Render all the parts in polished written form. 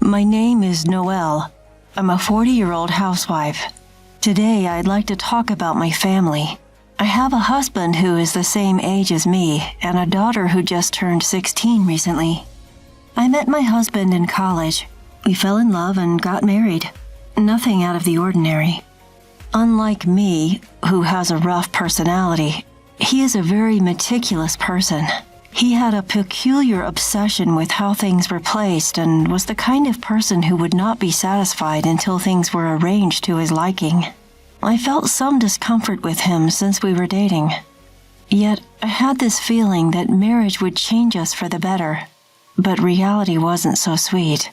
My name is Noelle. I'm a 40-year-old housewife. Today, I'd like to talk about my family. I have a husband who is the same age as me and a daughter who just turned 16 recently. I met my husband in college. We fell in love and got married. Nothing out of the ordinary. Unlike me, who has a rough personality, he is a very meticulous person. He had a peculiar obsession with how things were placed and was the kind of person who would not be satisfied until things were arranged to his liking. I felt some discomfort with him since we were dating. Yet, I had this feeling that marriage would change us for the better. But reality wasn't so sweet.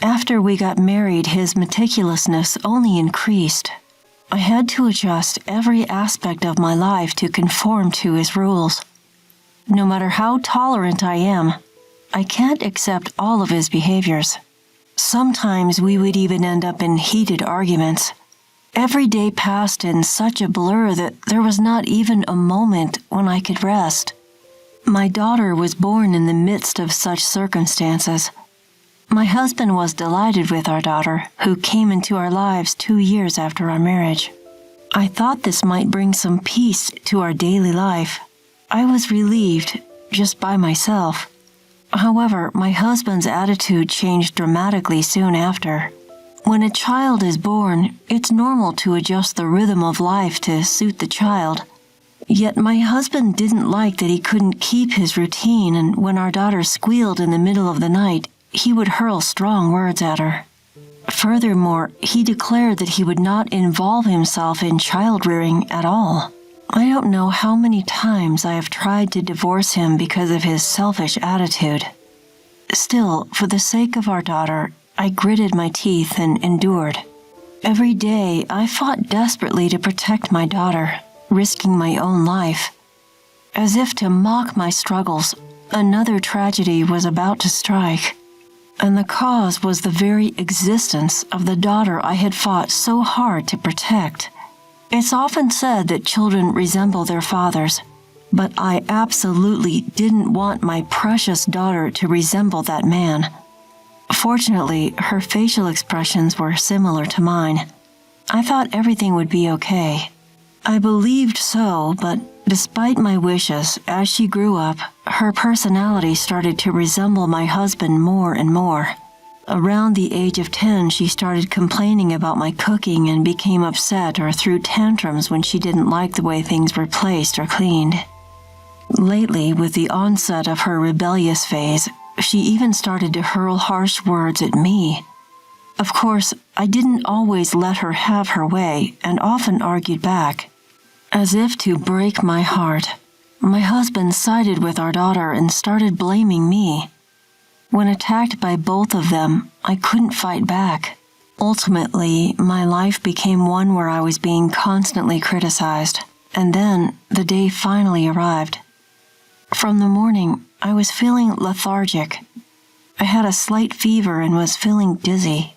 After we got married, his meticulousness only increased. I had to adjust every aspect of my life to conform to his rules. No matter how tolerant I am, I can't accept all of his behaviors. Sometimes we would even end up in heated arguments. Every day passed in such a blur that there was not even a moment when I could rest. My daughter was born in the midst of such circumstances. My husband was delighted with our daughter, who came into our lives 2 years after our marriage. I thought this might bring some peace to our daily life. I was relieved, just by myself. However, my husband's attitude changed dramatically soon after. When a child is born, it's normal to adjust the rhythm of life to suit the child. Yet my husband didn't like that he couldn't keep his routine, and when our daughter squealed in the middle of the night, he would hurl strong words at her. Furthermore, he declared that he would not involve himself in child-rearing at all. I don't know how many times I have tried to divorce him because of his selfish attitude. Still, for the sake of our daughter, I gritted my teeth and endured. Every day, I fought desperately to protect my daughter, risking my own life. As if to mock my struggles, another tragedy was about to strike. And the cause was the very existence of the daughter I had fought so hard to protect. It's often said that children resemble their fathers, but I absolutely didn't want my precious daughter to resemble that man. Fortunately, her facial expressions were similar to mine. I thought everything would be okay. I believed so, but despite my wishes, as she grew up, her personality started to resemble my husband more and more. Around the age of 10, she started complaining about my cooking and became upset or threw tantrums when she didn't like the way things were placed or cleaned. Lately, with the onset of her rebellious phase, she even started to hurl harsh words at me. Of course, I didn't always let her have her way and often argued back. As if to break my heart, my husband sided with our daughter and started blaming me. When attacked by both of them, I couldn't fight back. Ultimately, my life became one where I was being constantly criticized, and then the day finally arrived. From the morning, I was feeling lethargic. I had a slight fever and was feeling dizzy.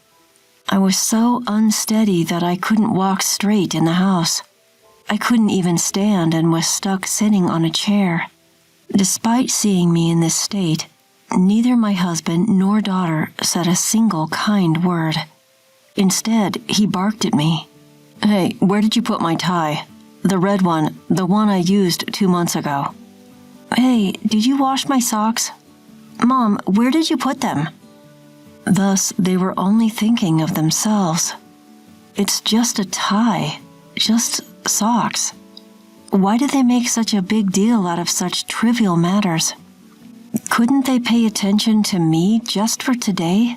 I was so unsteady that I couldn't walk straight in the house. I couldn't even stand and was stuck sitting on a chair. Despite seeing me in this state, neither my husband nor daughter said a single kind word. Instead, he barked at me. "Hey, where did you put my tie? The red one, the one I used 2 months ago." "Hey, did you wash my socks?" "Mom, where did you put them?" Thus, they were only thinking of themselves. It's just a tie, just socks. Why do they make such a big deal out of such trivial matters? Couldn't they pay attention to me just for today?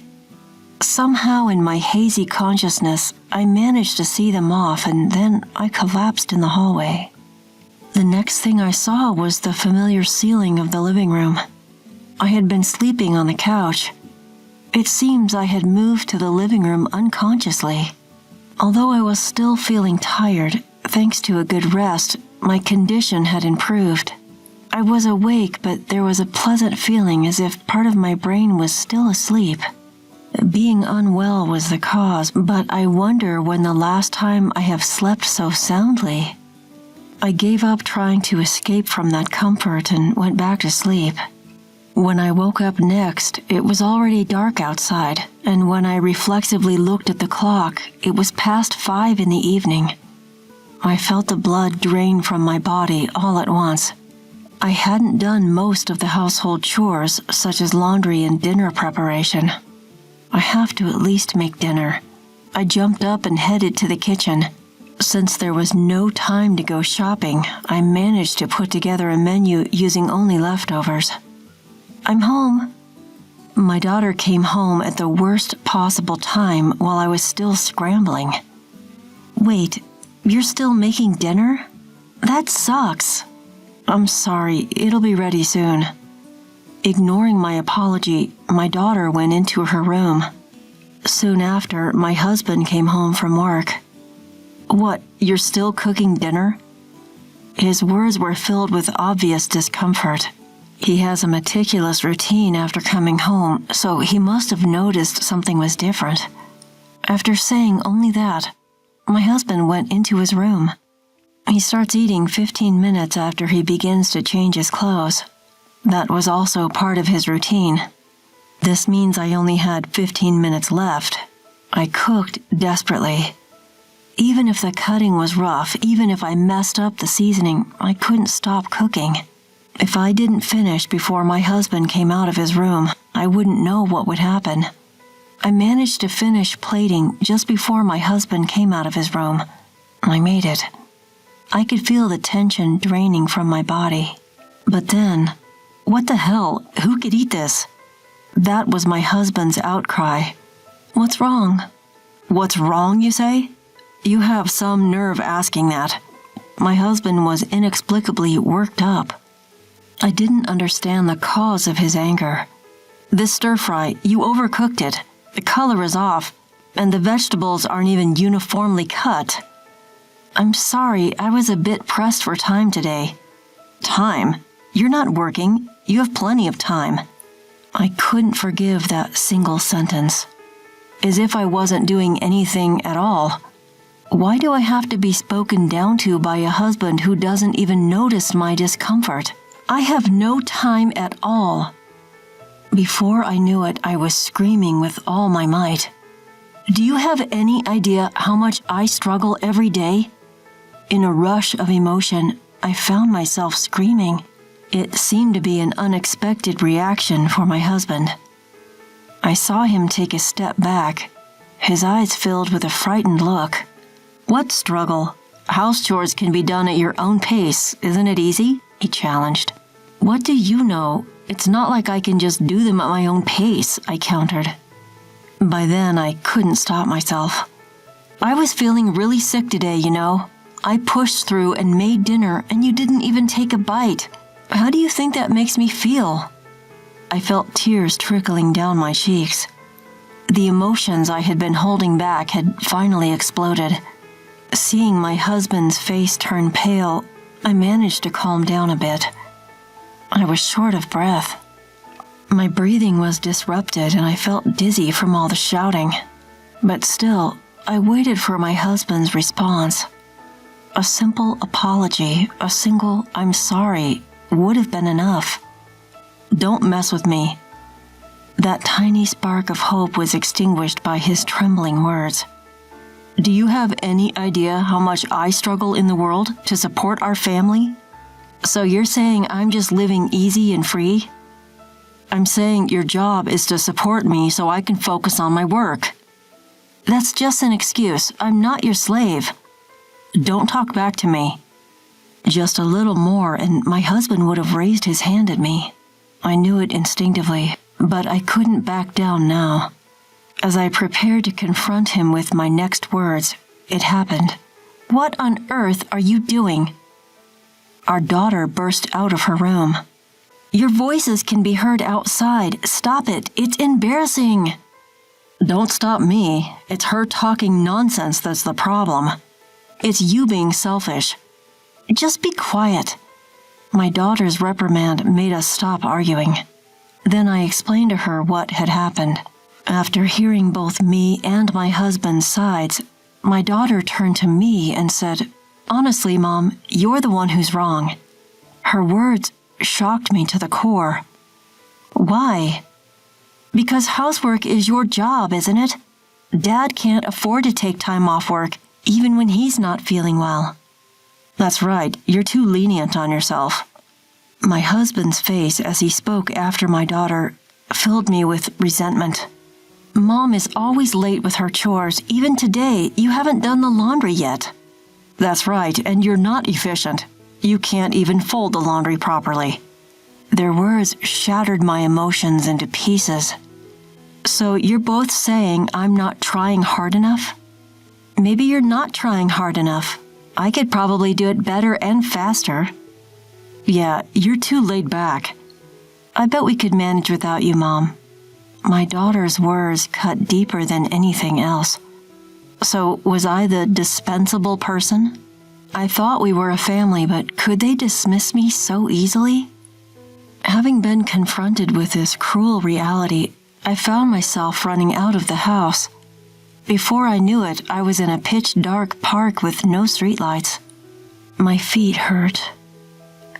Somehow in my hazy consciousness, I managed to see them off, and then I collapsed in the hallway. The next thing I saw was the familiar ceiling of the living room. I had been sleeping on the couch. It seems I had moved to the living room unconsciously. Although I was still feeling tired, thanks to a good rest, my condition had improved. I was awake, but there was a pleasant feeling as if part of my brain was still asleep. Being unwell was the cause, but I wonder when the last time I have slept so soundly. I gave up trying to escape from that comfort and went back to sleep. When I woke up next, it was already dark outside, and when I reflexively looked at the clock, it was past 5 in the evening. I felt the blood drain from my body all at once. I hadn't done most of the household chores, such as laundry and dinner preparation. I have to at least make dinner. I jumped up and headed to the kitchen. Since there was no time to go shopping, I managed to put together a menu using only leftovers. "I'm home." My daughter came home at the worst possible time while I was still scrambling. "Wait, you're still making dinner? That sucks." "I'm sorry, it'll be ready soon." Ignoring my apology, my daughter went into her room. Soon after, my husband came home from work. "What, you're still cooking dinner?" His words were filled with obvious discomfort. He has a meticulous routine after coming home, so he must have noticed something was different. After saying only that, my husband went into his room. He starts eating 15 minutes after he begins to change his clothes. That was also part of his routine. This means I only had 15 minutes left. I cooked desperately. Even if the cutting was rough, even if I messed up the seasoning, I couldn't stop cooking. If I didn't finish before my husband came out of his room, I wouldn't know what would happen. I managed to finish plating just before my husband came out of his room. I made it. I could feel the tension draining from my body. But then, what the hell? Who could eat this? That was my husband's outcry. "What's wrong?" "What's wrong, you say?" You have some nerve asking that. My husband was inexplicably worked up. I didn't understand the cause of his anger. "This stir-fry, you overcooked it. The color is off, and the vegetables aren't even uniformly cut." "I'm sorry, I was a bit pressed for time today." "Time? You're not working. You have plenty of time." I couldn't forgive that single sentence. As if I wasn't doing anything at all. Why do I have to be spoken down to by a husband who doesn't even notice my discomfort? I have no time at all. Before I knew it, I was screaming with all my might. Do you have any idea how much I struggle every day? In a rush of emotion, I found myself screaming. It seemed to be an unexpected reaction for my husband. I saw him take a step back, his eyes filled with a frightened look. "What struggle? House chores can be done at your own pace, isn't it easy?" he challenged. "What do you know? It's not like I can just do them at my own pace," I countered. By then, I couldn't stop myself. "I was feeling really sick today, you know. I pushed through and made dinner, and you didn't even take a bite. How do you think that makes me feel?" I felt tears trickling down my cheeks. The emotions I had been holding back had finally exploded. Seeing my husband's face turn pale, I managed to calm down a bit. I was short of breath. My breathing was disrupted and I felt dizzy from all the shouting. But still, I waited for my husband's response. A simple apology, a single "I'm sorry" would have been enough. "Don't mess with me." That tiny spark of hope was extinguished by his trembling words. "Do you have any idea how much I struggle in the world to support our family? So you're saying I'm just living easy and free? I'm saying your job is to support me so I can focus on my work. That's just an excuse. I'm not your slave. Don't talk back to me." Just a little more and my husband would have raised his hand at me. I knew it instinctively, but I couldn't back down now. As I prepared to confront him with my next words, it happened. "What on earth are you doing?" Our daughter burst out of her room. "Your voices can be heard outside. Stop it. It's embarrassing." "Don't stop me. It's her talking nonsense that's the problem. It's you being selfish." "Just be quiet." My daughter's reprimand made us stop arguing. Then I explained to her what had happened. After hearing both me and my husband's sides, my daughter turned to me and said, "Honestly, Mom, you're the one who's wrong." Her words shocked me to the core. Why? Because housework is your job, isn't it? Dad can't afford to take time off work, even when he's not feeling well. That's right, you're too lenient on yourself. My husband's face as he spoke after my daughter filled me with resentment. Mom is always late with her chores. Even today, you haven't done the laundry yet. That's right, and you're not efficient. You can't even fold the laundry properly. Their words shattered my emotions into pieces. So you're both saying I'm not trying hard enough? Maybe you're not trying hard enough. I could probably do it better and faster. Yeah, you're too laid back. I bet we could manage without you, Mom. My daughter's words cut deeper than anything else. So was I the dispensable person? I thought we were a family, but could they dismiss me so easily? Having been confronted with this cruel reality, I found myself running out of the house. Before I knew it, I was in a pitch-dark park with no streetlights. My feet hurt.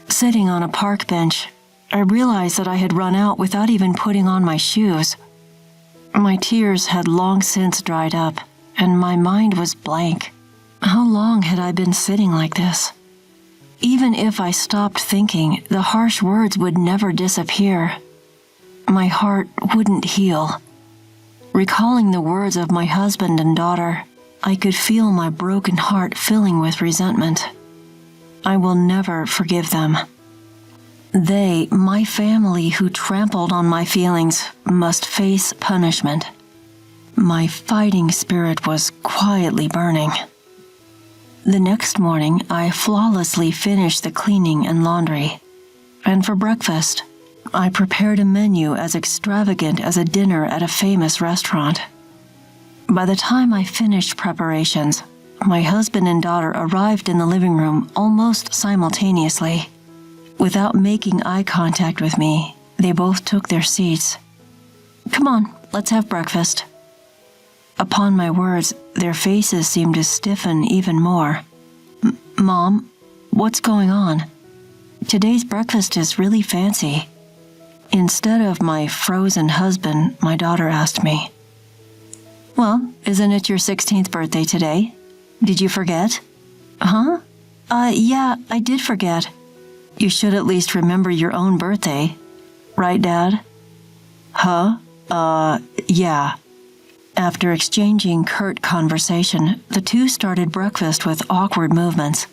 Sitting on a park bench, I realized that I had run out without even putting on my shoes. My tears had long since dried up, and my mind was blank. How long had I been sitting like this? Even if I stopped thinking, the harsh words would never disappear. My heart wouldn't heal. Recalling the words of my husband and daughter, I could feel my broken heart filling with resentment. I will never forgive them. They, my family who trampled on my feelings, must face punishment. My fighting spirit was quietly burning. The next morning, I flawlessly finished the cleaning and laundry. And for breakfast, I prepared a menu as extravagant as a dinner at a famous restaurant. By the time I finished preparations, my husband and daughter arrived in the living room almost simultaneously. Without making eye contact with me, they both took their seats. Come on, let's have breakfast. Upon my words, their faces seemed to stiffen even more. Mom, what's going on? Today's breakfast is really fancy. Instead of my frozen husband, my daughter asked me. Well, isn't it your 16th birthday today? Did you forget? Huh? Yeah, I did forget. You should at least remember your own birthday. Right, Dad? Huh? Yeah. After exchanging curt conversation, the two started breakfast with awkward movements.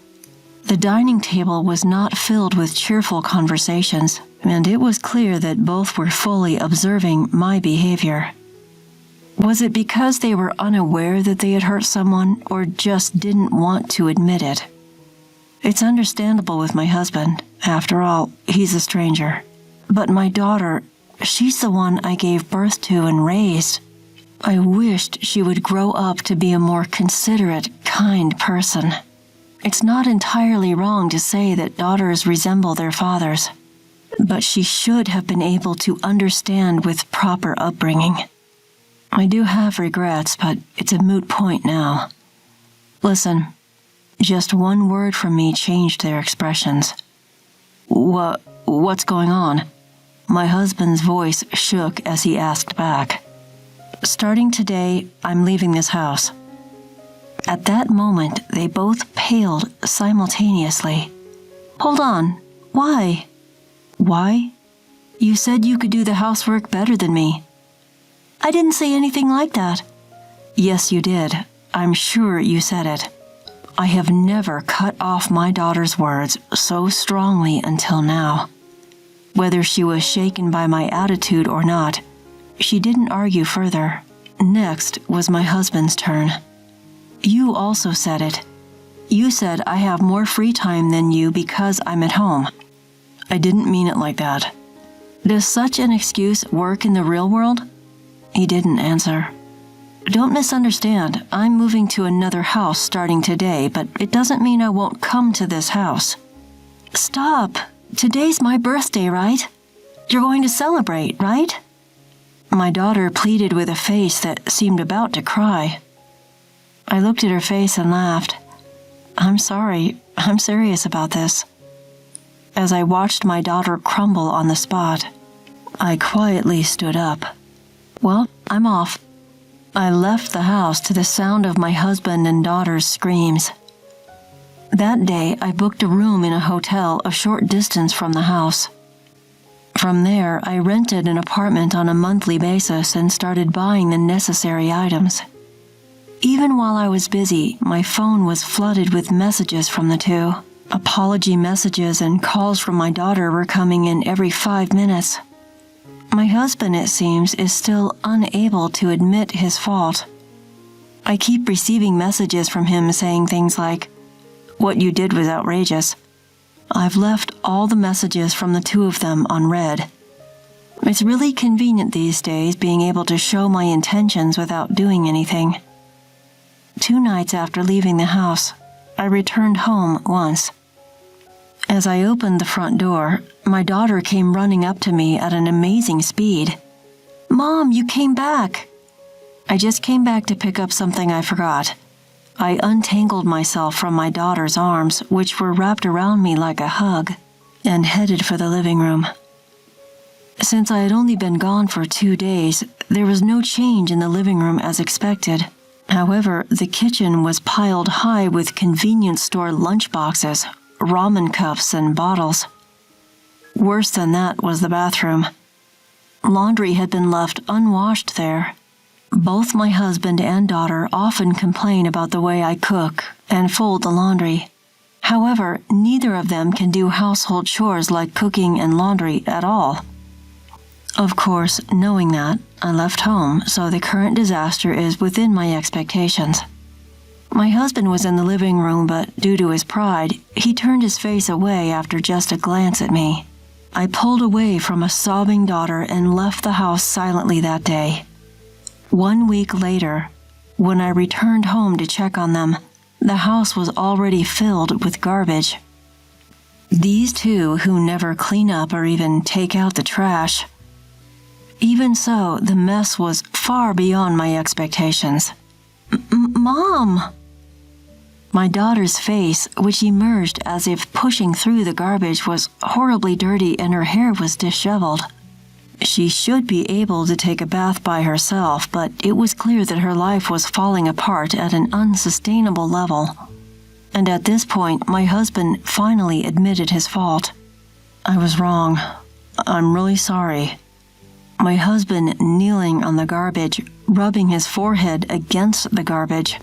The dining table was not filled with cheerful conversations, and it was clear that both were fully observing my behavior. Was it because they were unaware that they had hurt someone, or just didn't want to admit it? It's understandable with my husband. After all, he's a stranger. But my daughter, she's the one I gave birth to and raised. I wished she would grow up to be a more considerate, kind person. It's not entirely wrong to say that daughters resemble their fathers, but she should have been able to understand with proper upbringing. I do have regrets, but it's a moot point now. Listen, just one word from me changed their expressions. What's going on? My husband's voice shook as he asked back. Starting today, I'm leaving this house. At that moment, they both paled simultaneously. Hold on, why? Why? You said you could do the housework better than me. I didn't say anything like that. Yes, you did. I'm sure you said it. I have never cut off my daughter's words so strongly until now. Whether she was shaken by my attitude or not, she didn't argue further. Next was my husband's turn. You also said it. You said I have more free time than you because I'm at home. I didn't mean it like that. Does such an excuse work in the real world? He didn't answer. Don't misunderstand. I'm moving to another house starting today, but it doesn't mean I won't come to this house. Stop. Today's my birthday, right? You're going to celebrate, right? My daughter pleaded with a face that seemed about to cry. I looked at her face and laughed. I'm sorry. I'm serious about this. As I watched my daughter crumble on the spot, I quietly stood up. Well, I'm off. I left the house to the sound of my husband and daughter's screams. That day, I booked a room in a hotel a short distance from the house. From there, I rented an apartment on a monthly basis and started buying the necessary items. Even while I was busy, my phone was flooded with messages from the two. Apology messages and calls from my daughter were coming in every 5 minutes. My husband, it seems, is still unable to admit his fault. I keep receiving messages from him saying things like, "What you did was outrageous." I've left all the messages from the two of them unread. It's really convenient these days being able to show my intentions without doing anything. 2 nights after leaving the house, I returned home once. As I opened the front door, my daughter came running up to me at an amazing speed. "Mom, you came back." "I just came back to pick up something I forgot." I untangled myself from my daughter's arms, which were wrapped around me like a hug, and headed for the living room. Since I had only been gone for 2 days, there was no change in the living room as expected. However, the kitchen was piled high with convenience store lunchboxes, ramen cups, and bottles. Worse than that was the bathroom. Laundry had been left unwashed there. Both my husband and daughter often complain about the way I cook and fold the laundry. However, neither of them can do household chores like cooking and laundry at all. Of course, knowing that, I left home, so the current disaster is within my expectations. My husband was in the living room, but due to his pride, he turned his face away after just a glance at me. I pulled away from a sobbing daughter and left the house silently that day. 1 week later, when I returned home to check on them, the house was already filled with garbage. These two who never clean up or even take out the trash. Even so, the mess was far beyond my expectations. Mom! My daughter's face, which emerged as if pushing through the garbage, was horribly dirty and her hair was disheveled. She should be able to take a bath by herself, but it was clear that her life was falling apart at an unsustainable level. And at this point, my husband finally admitted his fault. "I was wrong. I'm really sorry." My husband kneeling on the garbage, rubbing his forehead against the garbage.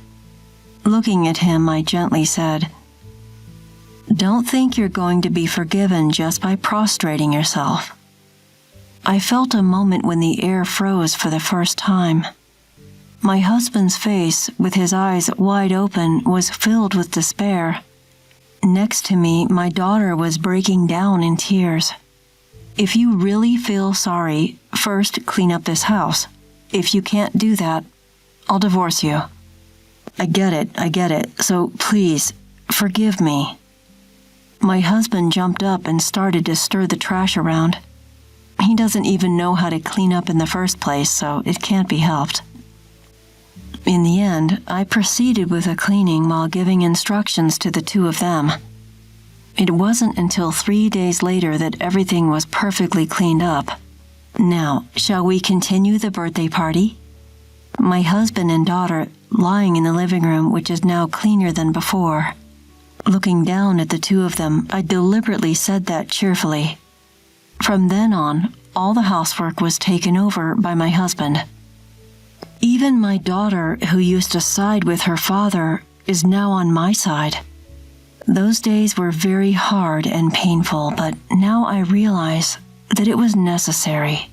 Looking at him, I gently said, "Don't think you're going to be forgiven just by prostrating yourself." I felt a moment when the air froze for the first time. My husband's face, with his eyes wide open, was filled with despair. Next to me, my daughter was breaking down in tears. "If you really feel sorry, first clean up this house. If you can't do that, I'll divorce you." I get it, so please, forgive me." My husband jumped up and started to stir the trash around. He doesn't even know how to clean up in the first place, so it can't be helped. In the end, I proceeded with the cleaning while giving instructions to the two of them. It wasn't until 3 days later that everything was perfectly cleaned up. Now, shall we continue the birthday party? My husband and daughter lying in the living room, which is now cleaner than before. Looking down at the two of them, I deliberately said that cheerfully. From then on, all the housework was taken over by my husband. Even my daughter, who used to side with her father, is now on my side. Those days were very hard and painful, but now I realize that it was necessary.